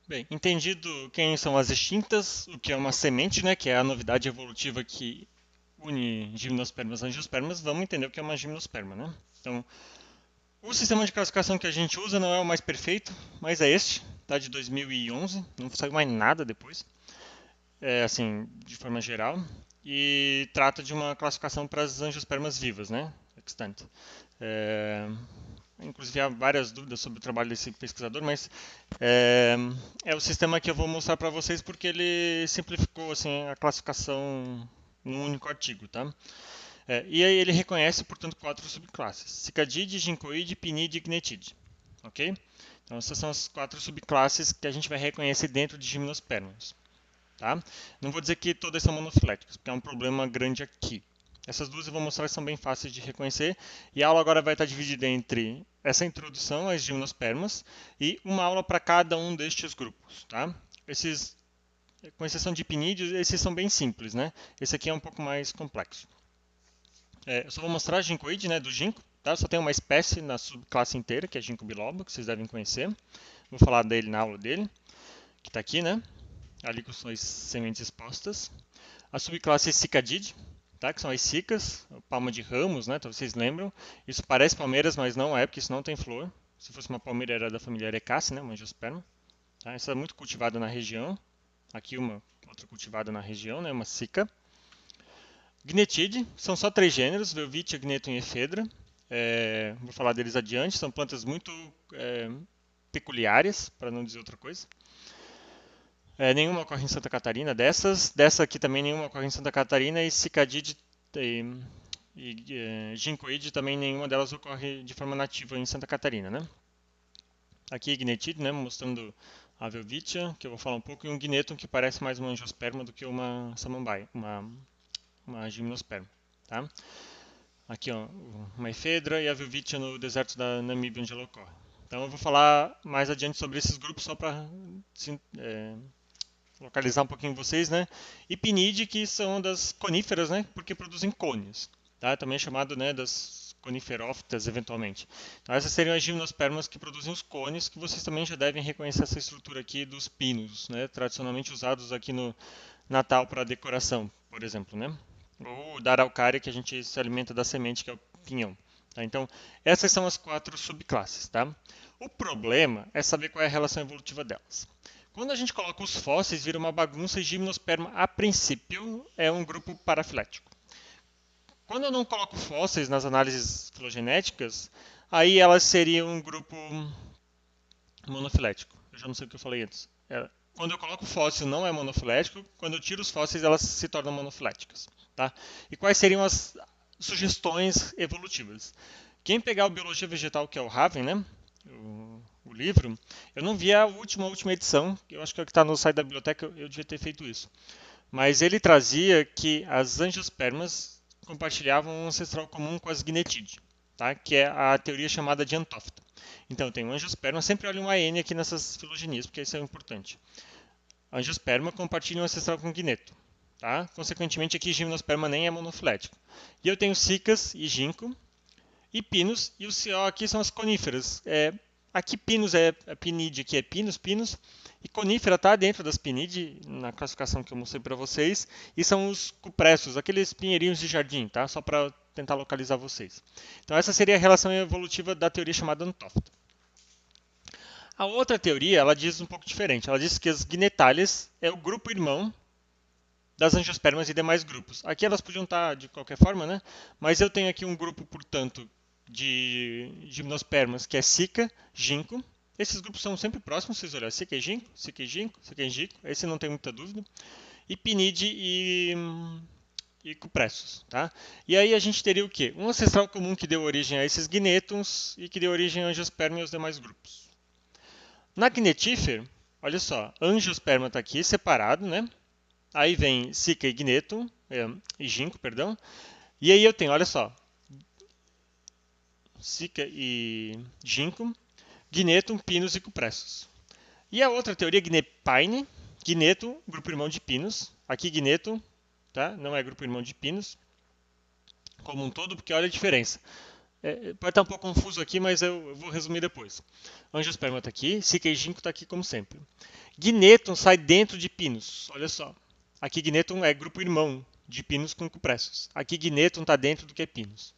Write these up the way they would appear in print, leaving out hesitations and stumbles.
Bem, entendido quem são as extintas, o que é uma semente, né, que é a novidade evolutiva que une gimnospermas e angiospermas, vamos entender o que é uma gimnosperma, né? Então, o sistema de classificação que a gente usa não é o mais perfeito, mas é este, tá, de 2011, não saiu mais nada depois, assim, de forma geral, e trata de uma classificação para as angiospermas vivas, né, extant. É, Inclusive há várias dúvidas sobre o trabalho desse pesquisador, mas é, é o sistema que eu vou mostrar para vocês porque ele simplificou assim a classificação num único artigo, tá? E aí ele reconhece, portanto, quatro subclasses: Cicadide, Ginkgoide, Pinide e Gnetide, ok? Então essas são as quatro subclasses que a gente vai reconhecer dentro de Gymnospermas, tá? Não vou dizer que todas são monofiléticas, porque é um problema grande aqui. Essas duas eu vou mostrar que são bem fáceis de reconhecer. E a aula agora vai estar dividida entre essa introdução às gimnospermas e uma aula para cada um destes grupos, tá? Esses, com exceção de pinídeos, esses são bem simples, né? Esse aqui é um pouco mais complexo. Eu só vou mostrar a ginkgoide, né, do ginkgo, tá? Só tem uma espécie na subclasse inteira, que é ginkgo biloba, que vocês devem conhecer. Vou falar dele na aula dele, que está aqui, né? Ali com suas sementes expostas. A subclasse Cicadide, tá? Que são as cicas, palma de ramos, né? Então vocês lembram. Isso parece palmeiras, mas não é, porque isso não tem flor. Se fosse uma palmeira, era da família Arecaceae, né? Uma angiosperma. Tá? Essa é muito cultivada na região. Aqui uma outra cultivada na região, né? Uma cica. Gnetide, são só três gêneros, Welwitschia, Gnetum e Ephedra. Vou falar deles adiante, são plantas muito peculiares, para não dizer outra coisa. Nenhuma ocorre em Santa Catarina dessas. Dessa aqui também nenhuma ocorre em Santa Catarina. E Cicadide e Ginkgoide também nenhuma delas ocorre de forma nativa em Santa Catarina, né? Aqui Gnetide, né, mostrando a Welwitschia, que eu vou falar um pouco, e um Gnetum que parece mais uma angiosperma do que uma samambaia, uma gimnosperma, tá? Aqui, ó, uma efedra e a Welwitschia no deserto da Namíbia, onde ela ocorre. Então eu vou falar mais adiante sobre esses grupos só para localizar um pouquinho vocês, né? E pinide, que são das coníferas, né? Porque produzem cones, tá? Também é chamado, né, das coniferófitas, eventualmente. Então, essas seriam as gimnospermas que produzem os cones, que vocês também já devem reconhecer essa estrutura aqui dos pinos, né? Tradicionalmente usados aqui no Natal para decoração, por exemplo, né? Ou da araucária, que a gente se alimenta da semente, que é o pinhão. Tá? Então, essas são as quatro subclasses, tá? O problema é saber qual é a relação evolutiva delas. Quando a gente coloca os fósseis, vira uma bagunça e gimnosperma, a princípio, é um grupo parafilético. Quando eu não coloco fósseis nas análises filogenéticas, aí elas seriam um grupo monofilético. Eu já não sei o que eu falei antes. Quando eu coloco fóssil não é monofilético, quando eu tiro os fósseis elas se tornam monofiléticas. Tá? E quais seriam as sugestões evolutivas? Quem pegar o Biologia Vegetal, que é o Raven, né? O livro, eu não vi a última edição, eu acho que é o que está no site da biblioteca, eu devia ter feito isso. Mas ele trazia que as angiospermas compartilhavam um ancestral comum com as gnetidae, tá? Que é a teoria chamada de Antófita. Então, tem o angiosperma, sempre olha um AN aqui nessas filogenias, porque isso é importante. Angiosperma compartilha um ancestral com gneto. Tá? Consequentemente, aqui gimnosperma nem é monofilético. E eu tenho cicas e ginkgo, e pinus, e o CO aqui são as coníferas. Aqui pinus é pinide, aqui é pinus, e conífera está dentro das pinide, na classificação que eu mostrei para vocês, e são os cupressos, aqueles pinheirinhos de jardim, tá? Só para tentar localizar vocês. Então essa seria a relação evolutiva da teoria chamada Antófita. A outra teoria, ela diz um pouco diferente. Ela diz que as gnetalias é o grupo irmão das angiospermas e demais grupos. Aqui elas podiam estar de qualquer forma, né? Mas eu tenho aqui um grupo, portanto, de gimnospermas que é Cica, Ginkgo. Esses grupos são sempre próximos, vocês olharem. Cica e Ginkgo, Cica e Ginkgo, Cica e Ginkgo. Esse não tem muita dúvida. E Pinide e Cupressus, tá? E aí a gente teria o quê? Um ancestral comum que deu origem a esses gnetons e que deu origem a angiosperma e aos demais grupos. Na Gnetífer, olha só, angiosperma está aqui separado, né? Aí vem Cica e Gnetum, e Ginkgo, perdão. E aí eu tenho, olha só, Cica e Ginkgo, Gnetum, Pinus e Cupressus. E a outra teoria, Gnepine, Gnetum, grupo irmão de Pinus. Aqui Gnetum, tá? Não é grupo irmão de Pinus, como um todo, porque olha a diferença. Pode estar um pouco confuso aqui, mas eu vou resumir depois. Angiosperma está aqui, Sica e Ginkgo está aqui como sempre. Guineton sai dentro de Pinus, olha só. Aqui Guineton é grupo irmão de Pinus com Cupressus. Aqui Guineton está dentro do que é Pinus.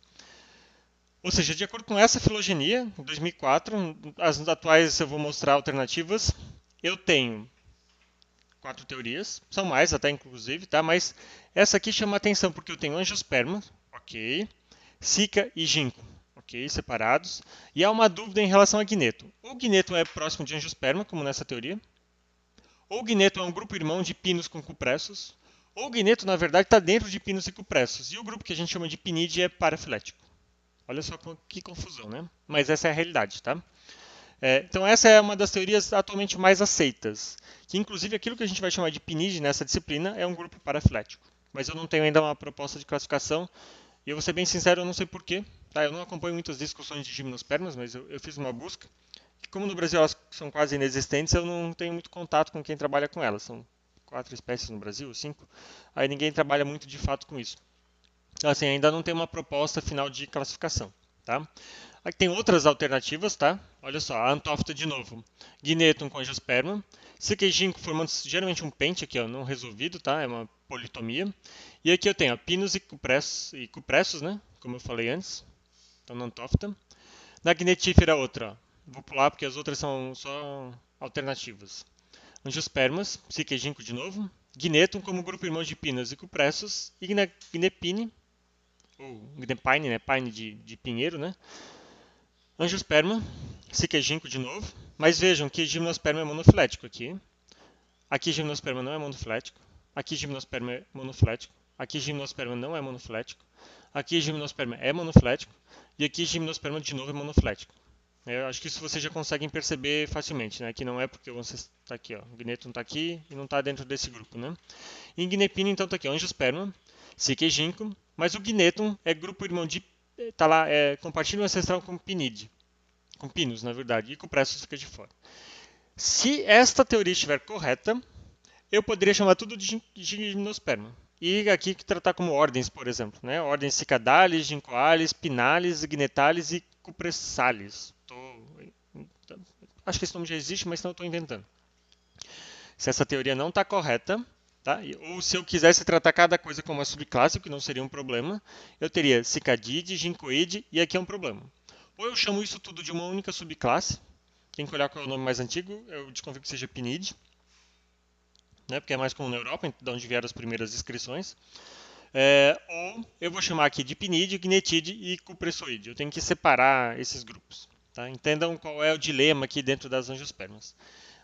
Ou seja, de acordo com essa filogenia, em 2004, as atuais eu vou mostrar alternativas, eu tenho 4 teorias, são mais até inclusive, tá? Mas essa aqui chama atenção porque eu tenho angiosperma, ok, Sica e Ginkgo, ok, separados, e há uma dúvida em relação a Guineton. Ou Guineton é próximo de angiosperma, como nessa teoria, ou Guineton é um grupo irmão de Pinus com Cupressus, ou Guineton na verdade está dentro de Pinus e Cupressus, e o grupo que a gente chama de Pinide é parafilético. Olha só que confusão, né? Mas essa é a realidade, tá? Então essa é uma das teorias atualmente mais aceitas, que inclusive aquilo que a gente vai chamar de PNID nessa disciplina é um grupo parafilético. Mas eu não tenho ainda uma proposta de classificação, e eu vou ser bem sincero, eu não sei porquê. Tá? Eu não acompanho muitas discussões de gimnospermas, mas eu fiz uma busca. E como no Brasil elas são quase inexistentes, eu não tenho muito contato com quem trabalha com elas. São 4 espécies no Brasil, 5. Aí ninguém trabalha muito de fato com isso. Então, assim, ainda não tem uma proposta final de classificação. Tá? Aqui tem outras alternativas, tá? Olha só, a antófita de novo. Guinetum com angiosperma. Siqueijinco formando geralmente um pente aqui, ó, não resolvido, tá? É uma politomia. E aqui eu tenho ó, Pinus e Cupressus, né? Como eu falei antes. Então na antófita. Na guinetífera outra, ó. Vou pular porque as outras são só alternativas. Angiospermas, Siqueijinco de novo. Guinetum como grupo irmão de Pinus e Cupressus. E Gnepine, ou Gnepine, né? Pine de pinheiro, né? Angiosperma, Siqueijinco de novo. Mas vejam que gimnosperma é monofilético aqui. Aqui gimnosperma não é monofilético. Aqui gimnosperma é monofilético. Aqui gimnosperma não é monofilético. Aqui gimnosperma é monofilético. E aqui gimnosperma de novo é monofilético. Eu acho que isso vocês já conseguem perceber facilmente, né? Que não é porque você está aqui, ó. O Guineton está aqui e não está dentro desse grupo, né? E em Gnepine, então, está aqui, ó, angiosperma, Siqueijinco. Mas o Guineton é grupo irmão de... Tá lá, compartilha um ancestral com Pinide. Com Pinus, na verdade, e com o Pressus fica de fora. Se esta teoria estiver correta, eu poderia chamar tudo de gimnosperma. E aqui tratar como ordens, por exemplo, né? Ordens Cicadalis, Ginkgoalis, Pinalis, Gnetalis e Cupressalis. Acho que esse nome já existe, mas não estou inventando. Se essa teoria não está correta, tá? Ou se eu quisesse tratar cada coisa como uma subclasse, o que não seria um problema, eu teria Cicadide, Ginkgoide e aqui é um problema. Ou eu chamo isso tudo de uma única subclasse, tem que olhar qual é o nome mais antigo, eu desconfio que seja Pinide, né, porque é mais comum na Europa, de onde vieram as primeiras inscrições. Ou eu vou chamar aqui de Pinide, Gnetide e Cupressoide. Eu tenho que separar esses grupos. Tá? Entendam qual é o dilema aqui dentro das angiospermas.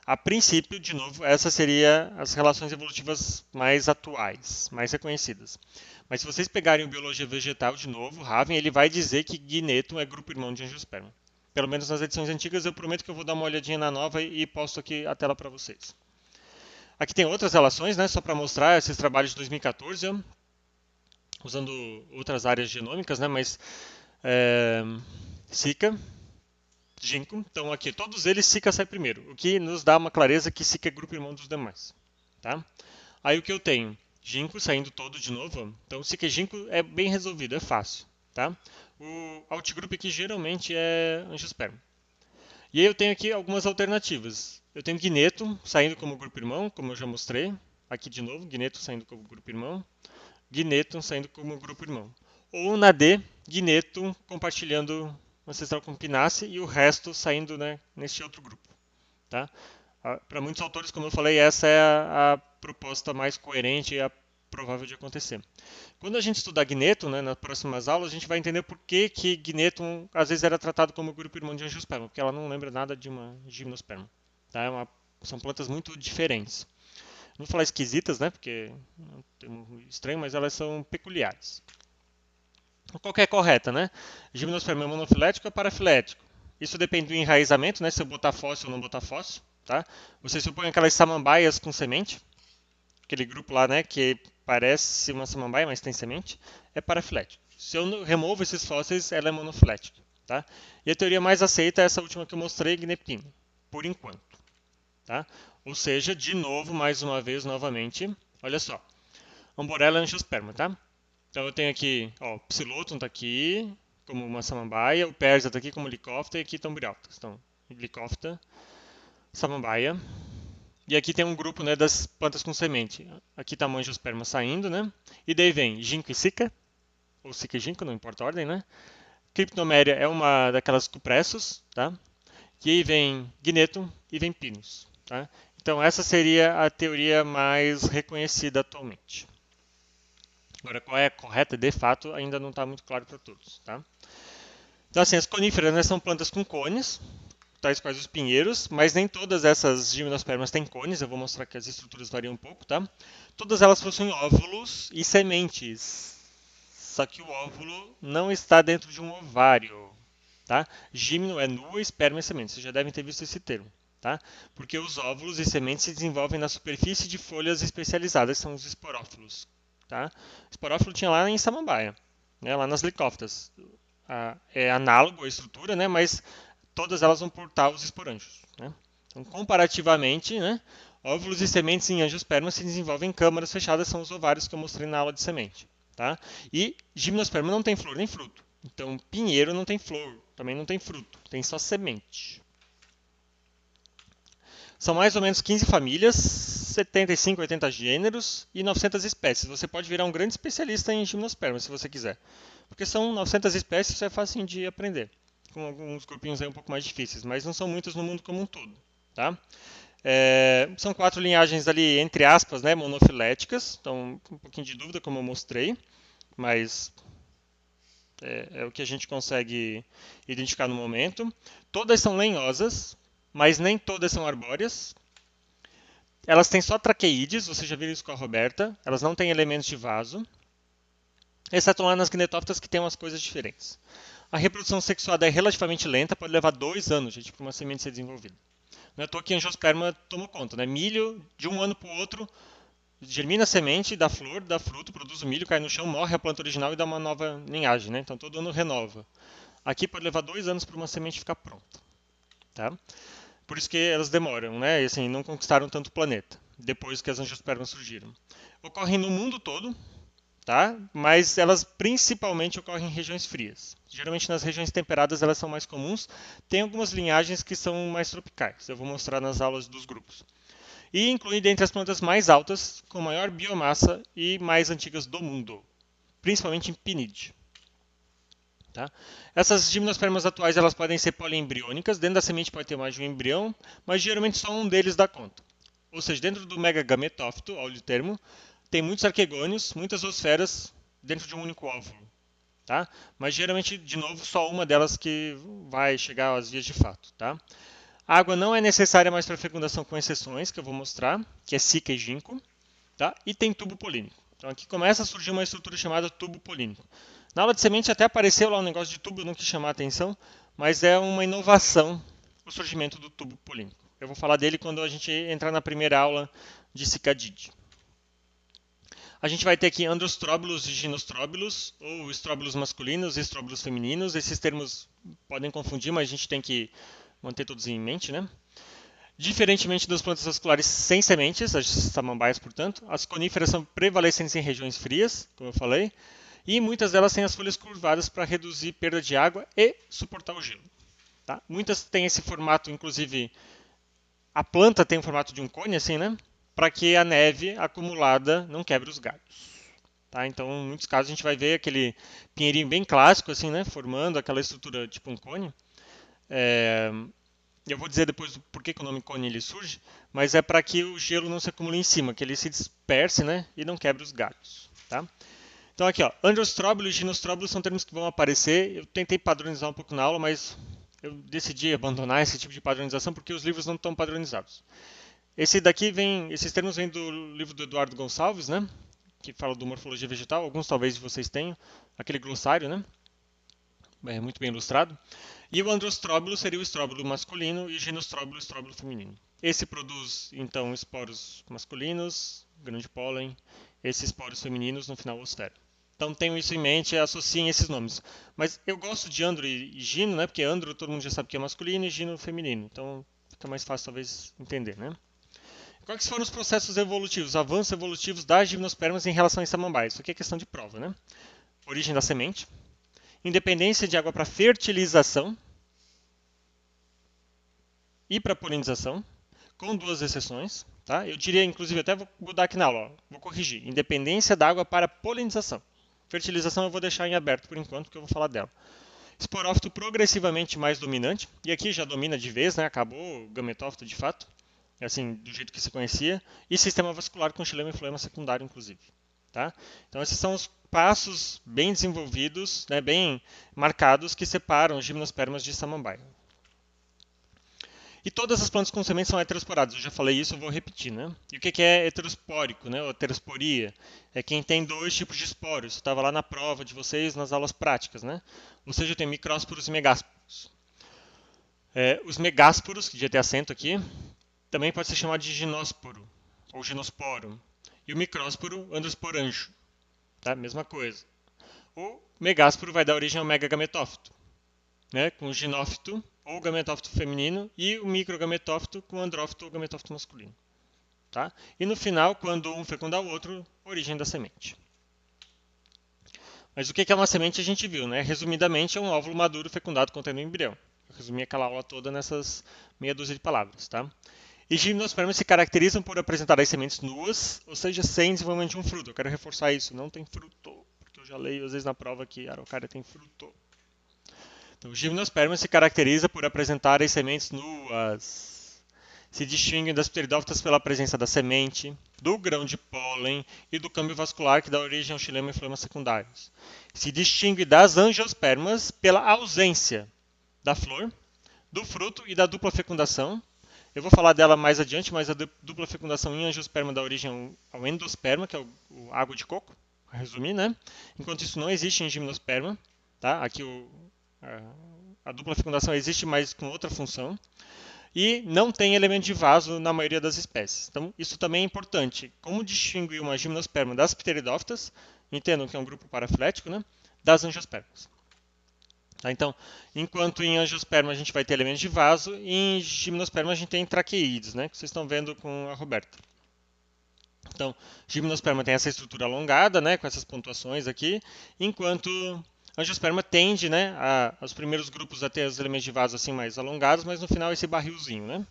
A princípio, de novo, essas seriam as relações evolutivas mais atuais, mais reconhecidas. Mas se vocês pegarem o Biologia Vegetal de novo, Raven, ele vai dizer que Guineton é grupo irmão de angiosperma. Pelo menos nas edições antigas, eu prometo que eu vou dar uma olhadinha na nova e posto aqui a tela para vocês. Aqui tem outras relações, né, só para mostrar esses trabalhos de 2014, usando outras áreas genômicas, né, mas Zika, Ginkgo, então aqui todos eles Zika sai primeiro, o que nos dá uma clareza que Zika é grupo irmão dos demais. Tá? Aí o que eu tenho? Ginkgo saindo todo de novo, então Zika e Ginkgo é bem resolvido, é fácil. Tá? O outgroup aqui geralmente é angiosperma. E aí eu tenho aqui algumas alternativas. Eu tenho Guineto saindo como grupo irmão, como eu já mostrei. Aqui de novo, Guineto saindo como grupo irmão. Guineto saindo como grupo irmão. Ou na D, Guineto compartilhando o ancestral com Pinace e o resto saindo, né, nesse outro grupo. Tá? Para muitos autores, como eu falei, essa é a proposta mais coerente e a provável de acontecer. Quando a gente estudar Guineton, né, nas próximas aulas, a gente vai entender por que Guineton às vezes era tratado como grupo irmão de angiosperma, porque ela não lembra nada de uma gimnosperma. Tá? São plantas muito diferentes. Não vou falar esquisitas, né, porque é um termo estranho, mas elas são peculiares. Qual que é correta, né? Gimnosperma é monofilético ou parafilético? Isso depende do enraizamento, né, se eu botar fóssil ou não botar fóssil. Tá? Você supõe aquelas samambaias com semente, aquele grupo lá, né, que parece uma samambaia, mas tem semente, é parafilético. Se eu removo esses fósseis, ela é monofilética. Tá? E a teoria mais aceita é essa última que eu mostrei, Gnepine, por enquanto. Tá? Ou seja, de novo, mais uma vez, novamente, olha só, Amborella angiosperma, tá? Então eu tenho aqui, ó, Psilotum está aqui, como uma samambaia, o Persia está aqui como Lycophyta e aqui estão Bryoptas. Então, Lycophyta, samambaia. E aqui tem um grupo, né, das plantas com semente. Aqui está a angiosperma saindo, né? E daí vem ginkgo e cica, ou cica e ginkgo, não importa a ordem, né? Cryptomeria é uma daquelas cupressos, tá? E aí vem Guinetum e vem Pinus, tá? Então essa seria a teoria mais reconhecida atualmente. Agora, qual é a correta, de fato, ainda não está muito claro para todos, tá? Então, assim, as coníferas, né, são plantas com cones, tais quais os pinheiros, mas nem todas essas gimnospermas têm cones, eu vou mostrar que as estruturas variam um pouco, tá? Todas elas possuem óvulos e sementes, só que o óvulo não está dentro de um ovário, tá? Gímeno é nua, esperma é semente, vocês já devem ter visto esse termo, tá? Porque os óvulos e sementes se desenvolvem na superfície de folhas especializadas, são os esporófilos, tá? Esporófilo tinha lá em samambaia, né, lá nas licófitas. É análogo à estrutura, né, mas todas elas vão portar os esporângios, né? Então, comparativamente, né, óvulos e sementes em angiosperma se desenvolvem em câmaras fechadas, são os ovários que eu mostrei na aula de semente, tá? E gimnosperma não tem flor nem fruto. Então, pinheiro não tem flor, também não tem fruto, tem só semente. São mais ou menos 15 famílias, 75, 80 gêneros e 900 espécies. Você pode virar um grande especialista em gimnosperma se você quiser. Porque são 900 espécies, isso é fácil de aprender. Com alguns grupinhos aí um pouco mais difíceis, mas não são muitos no mundo como um todo, tá? São 4 linhagens ali, entre aspas, né, monofiléticas. Então, um pouquinho de dúvida, como eu mostrei, mas é o que a gente consegue identificar no momento. Todas são lenhosas, mas nem todas são arbóreas. Elas têm só traqueídeos, você já viu isso com a Roberta. Elas não têm elementos de vaso, exceto lá nas Gnetoptas que tem umas coisas diferentes. A reprodução sexuada é relativamente lenta, pode levar 2 anos, gente, para uma semente ser desenvolvida. Não é à toa que a angiosperma tomou conta, né? Milho, de um ano para o outro, germina a semente, dá flor, dá fruto, produz o milho, cai no chão, morre a planta original e dá uma nova linhagem, né? Então todo ano renova. Aqui pode levar 2 anos para uma semente ficar pronta, tá? Por isso que elas demoram, né? E assim, não conquistaram tanto o planeta, depois que as angiospermas surgiram. Ocorrem no mundo todo, tá? Mas elas principalmente ocorrem em regiões frias. Geralmente nas regiões temperadas elas são mais comuns. Tem algumas linhagens que são mais tropicais. Eu vou mostrar nas aulas dos grupos. E inclui dentre as plantas mais altas, com maior biomassa e mais antigas do mundo, principalmente em pinide. Tá? Essas gimnospermas atuais elas podem ser poliembriônicas, dentro da semente pode ter mais de um embrião, mas geralmente só um deles dá conta. Ou seja, dentro do megagametófito, olha o termo, tem muitos arquegônios, muitas zoosferas dentro de um único óvulo. Tá? Mas geralmente, de novo, só uma delas que vai chegar às vias de fato. Tá? A água não é necessária mais para fecundação, com exceções, que eu vou mostrar, que é cica e ginkgo. Tá? E tem tubo polínico. Então aqui começa a surgir uma estrutura chamada tubo polínico. Na aula de semente até apareceu lá um negócio de tubo, eu não quis chamar a atenção, mas é uma inovação o surgimento do tubo polínico. Eu vou falar dele quando a gente entrar na primeira aula de cicadide. A gente vai ter aqui androstróbilos e ginostróbilos, ou estróbilos masculinos e estróbilos femininos. Esses termos podem confundir, mas a gente tem que manter todos em mente, né? Diferentemente das plantas vasculares sem sementes, as samambaias, portanto, as coníferas são prevalecentes em regiões frias, como eu falei, e muitas delas têm as folhas curvadas para reduzir perda de água e suportar o gelo. Tá? Muitas têm esse formato, inclusive a planta tem o formato de um cone, assim, né? Para que a neve acumulada não quebre os galhos. Tá? Então, em muitos casos, a gente vai ver aquele pinheirinho bem clássico, assim, né? Formando aquela estrutura tipo um cone. Eu vou dizer depois por que o nome cone ele surge, mas é para que o gelo não se acumule em cima, que ele se disperse, né? E não quebre os galhos. Tá? Então aqui, ó, androstróbilo e ginostróbilo são termos que vão aparecer. Eu tentei padronizar um pouco na aula, mas eu decidi abandonar esse tipo de padronização porque os livros não estão padronizados. Esses termos vêm do livro do Eduardo Gonçalves, né? Que fala do morfologia vegetal. Alguns talvez de vocês tenham, aquele glossário, né? É muito bem ilustrado. E o androstróbilo seria o estróbilo masculino e o ginostróbilo o estróbilo feminino. Esse produz então esporos masculinos, grão de pólen, esses esporos femininos no final osfera. Então tenham isso em mente e associem esses nomes. Mas eu gosto de andro e gino, né? Porque andro todo mundo já sabe que é masculino e gino feminino. Então fica mais fácil talvez entender, né? Quais foram os processos evolutivos, avanços evolutivos das gimnospermas em relação às samambaias? Isso aqui é questão de prova, né? Origem da semente, independência de água para fertilização e para polinização, com duas exceções. Tá? Eu diria, inclusive, até vou mudar aqui na aula, ó, vou corrigir. Independência da água para polinização. Fertilização eu vou deixar em aberto por enquanto, porque eu vou falar dela. Esporófito progressivamente mais dominante, e aqui já domina de vez, né? Acabou o gametófito de fato, assim, do jeito que se conhecia, e sistema vascular com xilema e floema secundário, inclusive. Tá? Então esses são os passos bem desenvolvidos, né, bem marcados, que separam os gimnospermas de samambaia. E todas as plantas com sementes são heterosporadas. Eu já falei isso, eu vou repetir, né? E o que é heterospórico, né? Ou heterosporia? É quem tem dois tipos de esporos. Isso estava lá na prova de vocês, nas aulas práticas, né? Ou seja, tem micrósporos e megásporos. Os megásporos, que já tem acento aqui, também pode ser chamado de ginósporo, ou ginosporo. E o micrósporo, androsporanjo. Tá? Mesma coisa. O megásporo vai dar origem ao megagametófito, né? Com o ginófito ou gametófito feminino, e o microgametófito com andrófito ou gametófito masculino. Tá? E no final, quando um fecundar o outro, origem da semente. Mas o que é uma semente a gente viu, né? Resumidamente, é um óvulo maduro fecundado contendo um embrião. Eu resumi aquela aula toda nessas meia dúzia de palavras. Tá? E gimnospermas se caracterizam por apresentar as sementes nuas, ou seja, sem desenvolvimento de um fruto. Eu quero reforçar isso, não tem fruto, porque eu já leio às vezes na prova que a araucária tem fruto. Então, o gimnosperma se caracteriza por apresentar as sementes nuas. Se distinguem das pteridófitas pela presença da semente, do grão de pólen e do câmbio vascular que dá origem ao xilema e floema secundários. Se distingue das angiospermas pela ausência da flor, do fruto e da dupla fecundação. Eu vou falar dela mais adiante, mas a dupla fecundação em angiosperma dá origem ao endosperma, que é o água de coco, para resumir, né? Enquanto isso não existe em gimnosperma, tá? Aqui a dupla fecundação existe, mas com outra função. E não tem elemento de vaso na maioria das espécies. Então, isso também é importante. Como distinguir uma gimnosperma das pteridófitas, entendam que é um grupo parafilético, né? Das angiospermas. Tá? Então, enquanto em angiosperma a gente vai ter elementos de vaso, em gimnosperma a gente tem traqueídeos, né? Que vocês estão vendo com a Roberta. Então, gimnosperma tem essa estrutura alongada, né? Com essas pontuações aqui, enquanto angiosperma tende, né, os primeiros grupos a ter os elementos de vaso assim mais alongados, mas no final esse barrilzinho, né?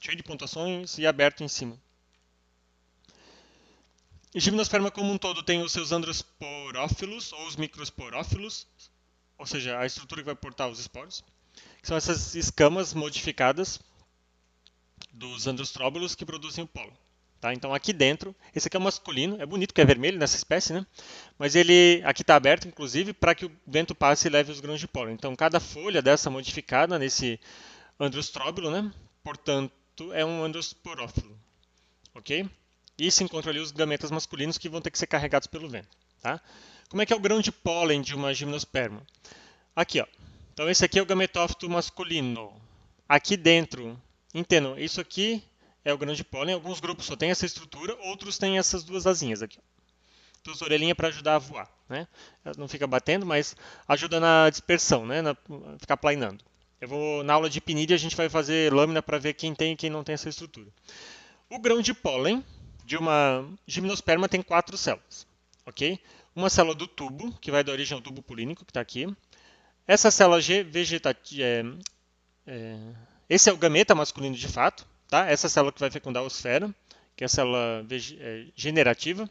Cheio de pontuações e aberto em cima. E gimnosperma como um todo tem os seus androsporófilos ou os microsporófilos, ou seja, a estrutura que vai portar os esporos, que são essas escamas modificadas dos androstróbilos que produzem o pólen. Tá? Então aqui dentro, esse aqui é o masculino, é bonito que é vermelho nessa espécie, né? Mas ele aqui está aberto, inclusive, para que o vento passe e leve os grãos de pólen. Então cada folha dessa modificada nesse androstróbilo, né? Portanto, é um androsporófilo, ok? E se encontram ali os gametas masculinos que vão ter que ser carregados pelo vento. Tá? Como é que é o grão de pólen de uma gimnosperma? Aqui, ó. Então esse aqui é o gametófito masculino. Aqui dentro, entendam, isso aqui é o grão de pólen. Alguns grupos só têm essa estrutura, outros têm essas duas asinhas aqui. Duas orelhinhas para ajudar a voar. Né? Ela não fica batendo, mas ajuda na dispersão, né? Ficar planeando. Na aula de pinídea a gente vai fazer lâmina para ver quem tem e quem não tem essa estrutura. O grão de pólen de uma gimnosperma tem 4 células. Ok? Uma célula do tubo, que vai dar origem ao tubo polínico, que está aqui. Essa célula vegetativa... esse é o gameta masculino de fato. Tá? Essa célula que vai fecundar a osfera, que é a célula generativa.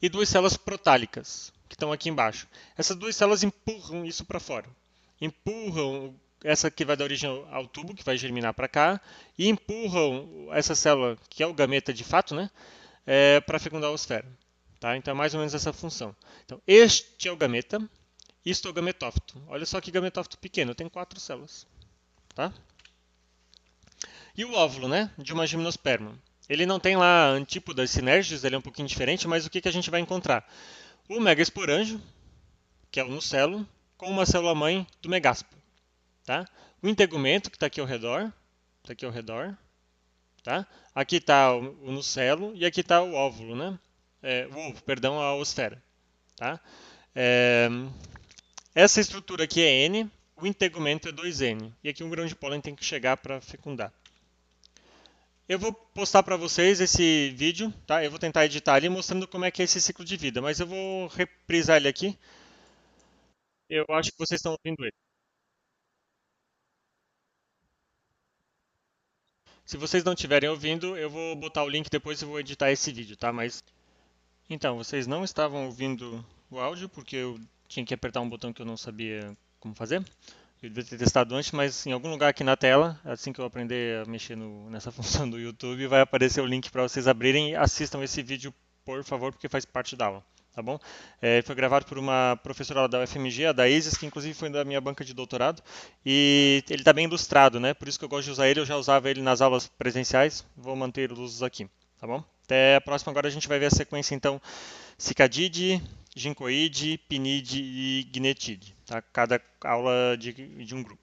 E 2 células protálicas, que estão aqui embaixo. Essas 2 células empurram isso para fora. Empurram essa que vai dar origem ao tubo, que vai germinar para cá, e empurram essa célula, que é o gameta de fato, né, para fecundar a osfera. Tá? Então é mais ou menos essa função. Então, este é o gameta, isto é o gametófito. Olha só que gametófito pequeno, tem 4 células. Tá? E o óvulo, né, de uma gimnosperma? Ele não tem lá antípodas sinérgicas, ele é um pouquinho diferente, mas o que a gente vai encontrar? O megasporanjo, que é o nucelo, com uma célula-mãe do megásporo. Tá? O integumento, que está aqui ao redor. Tá aqui ao redor. Tá? Aqui está o nucelo e aqui está o óvulo, né? O ovo, perdão, a osfera. Tá? Essa estrutura aqui é N, o integumento é 2N. E aqui um grão de pólen tem que chegar para fecundar. Eu vou postar para vocês esse vídeo, tá? Eu vou tentar editar ali mostrando como é que é esse ciclo de vida, mas eu vou reprisar ele aqui Eu acho que vocês estão ouvindo ele. Se vocês não estiverem ouvindo, eu vou botar o link depois e vou editar esse vídeo, tá? Mas então, vocês não estavam ouvindo o áudio porque eu tinha que apertar um botão que eu não sabia como fazer. Eu devia ter testado antes, mas em algum lugar aqui na tela, assim que eu aprender a mexer nessa função do YouTube, vai aparecer o link para vocês abrirem e assistam esse vídeo, por favor, porque faz parte da aula, tá bom? Foi gravado por uma professora lá da UFMG, a da Isis, que inclusive foi da minha banca de doutorado, e ele está bem ilustrado, né? Por isso que eu gosto de usar ele, eu já usava ele nas aulas presenciais, vou manter os usos aqui, tá bom? Até a próxima, agora a gente vai ver a sequência, então, Cicadide, Ginkgoide, Pinide e Gnetide, tá? Cada aula de um grupo.